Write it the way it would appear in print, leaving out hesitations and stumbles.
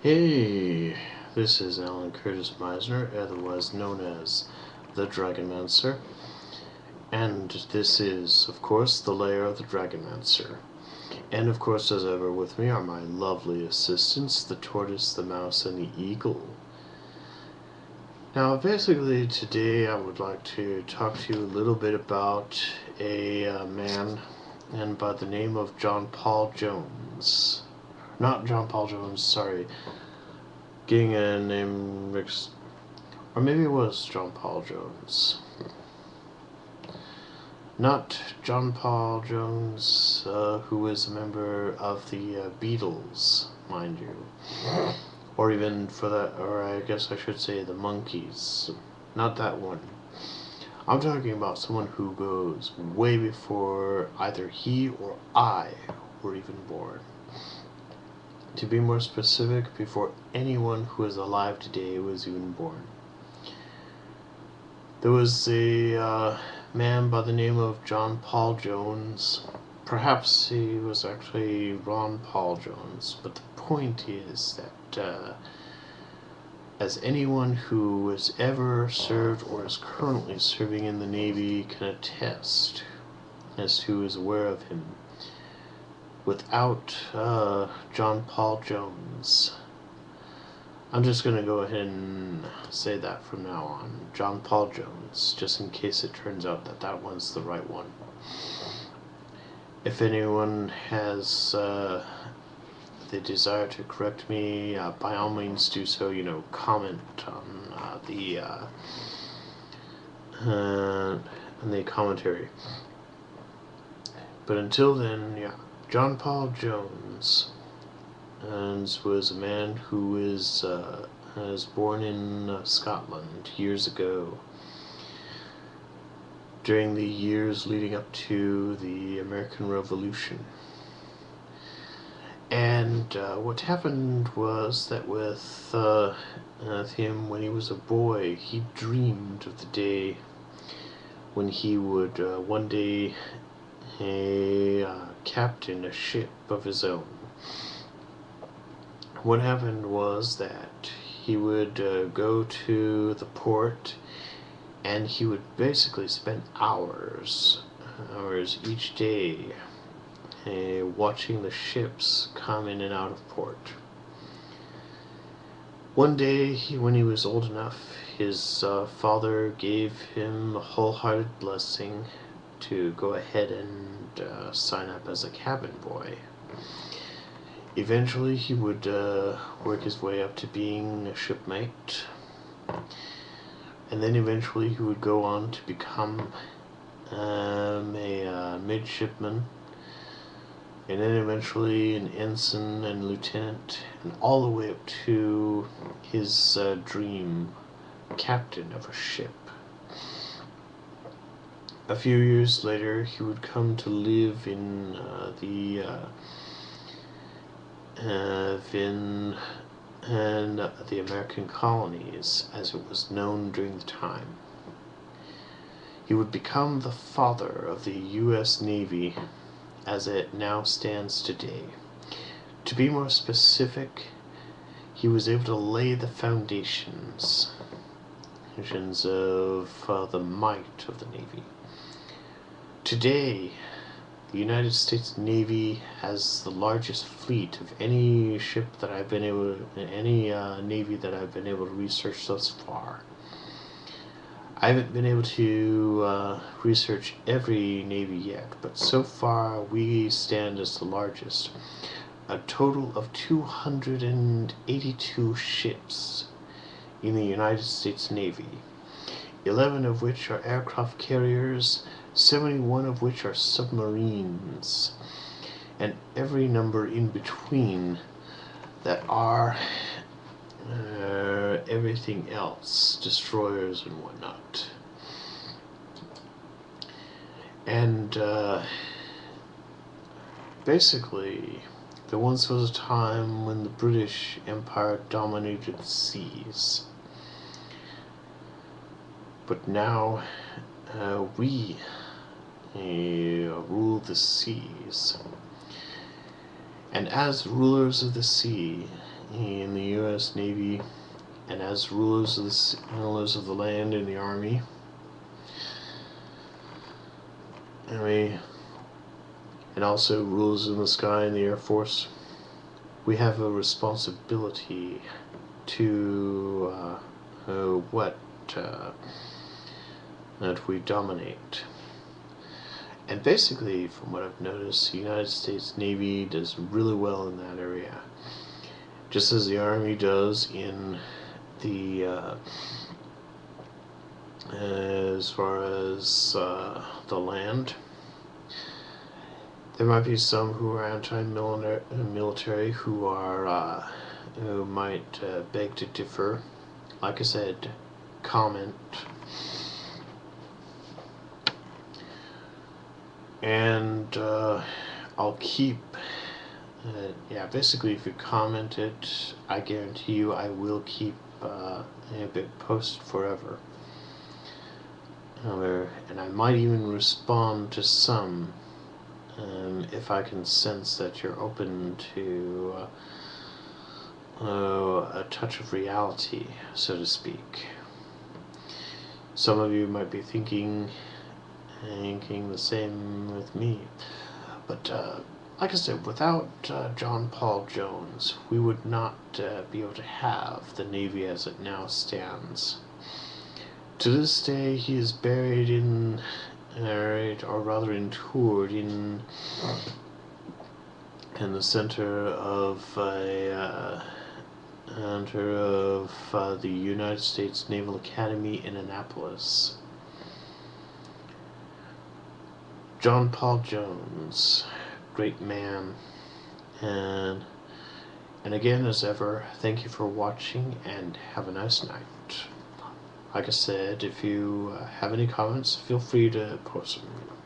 Hey, this is Alan Curtis Meisner, otherwise known as the Dragonmancer, and this is, of course, the lair of the Dragonmancer. And of course, as ever, with me are my lovely assistants, the tortoise, the mouse, and the eagle. Now, basically, today I would like to talk to you a little bit about a man and by the name of John Paul Jones. Not John Paul Jones, sorry. Getting a name mixed, or maybe it was John Paul Jones. Not John Paul Jones, who is a member of the Beatles, mind you. Or even for that, or I guess I should say the Monkees. Not that one. I'm talking about someone who goes way before either he or I were even born. To be more specific, before anyone who is alive today was even born. There was a man by the name of John Paul Jones. Perhaps he was actually Ron Paul Jones, but the point is that as anyone who has ever served or is currently serving in the Navy can attest, as to who is aware of him, without John Paul Jones, I'm just going to go ahead and say that from now on, John Paul Jones, just in case it turns out that that one's the right one. If anyone has the desire to correct me, by all means do so, comment on the commentary. But until then, yeah. John Paul Jones was a man who was born in Scotland years ago, during the years leading up to the American Revolution. And what happened was that with him, when he was a boy, he dreamed of the day when he would one day captain a ship of his own. What happened was that he would go to the port, and he would basically spend hours each day watching the ships come in and out of port. One day, when he was old enough, his father gave him a wholehearted blessing to go ahead and sign up as a cabin boy. Eventually he would work his way up to being a shipmate, and then eventually he would go on to become a midshipman, and then eventually an ensign and lieutenant, and all the way up to his dream captain of a ship. A few years later, he would come to live in the American colonies, as it was known during the time. He would become the father of the U.S. Navy as it now stands today. To be more specific, he was able to lay the foundations of the might of the Navy. Today, the United States Navy has the largest fleet of any ship that I've been able to, any Navy that I've been able to research thus far. I haven't been able to research every Navy yet, but so far we stand as the largest. A total of 282 ships in the United States Navy, 11 of which are aircraft carriers, 71 of which are submarines, and every number in between that are everything else, destroyers and whatnot. And basically, there once was a time when the British Empire dominated the seas. But now we rule the seas. And as rulers of the sea, in the U.S. Navy and as rulers of the land in the Army. And also rulers in the sky in the Air Force. We have a responsibility to that we dominate. And basically, from what I've noticed, the United States Navy does really well in that area. Just as the Army does in the as far as the land. There might be some who are anti-military who are who might beg to differ. Like I said, comment. And I'll keep basically if you comment it, I guarantee you I will keep a bit post forever. And I might even respond to some if I can sense that you're open to a touch of reality, so to speak. Some of you might be thinking the same with me, but like I said, without John Paul Jones, we would not be able to have the Navy as it now stands. To this day, he is buried or rather interred in the center of the United States Naval Academy in Annapolis. John Paul Jones, great man, and again, as ever, thank you for watching and have a nice night. Like I said, if you have any comments, feel free to post them.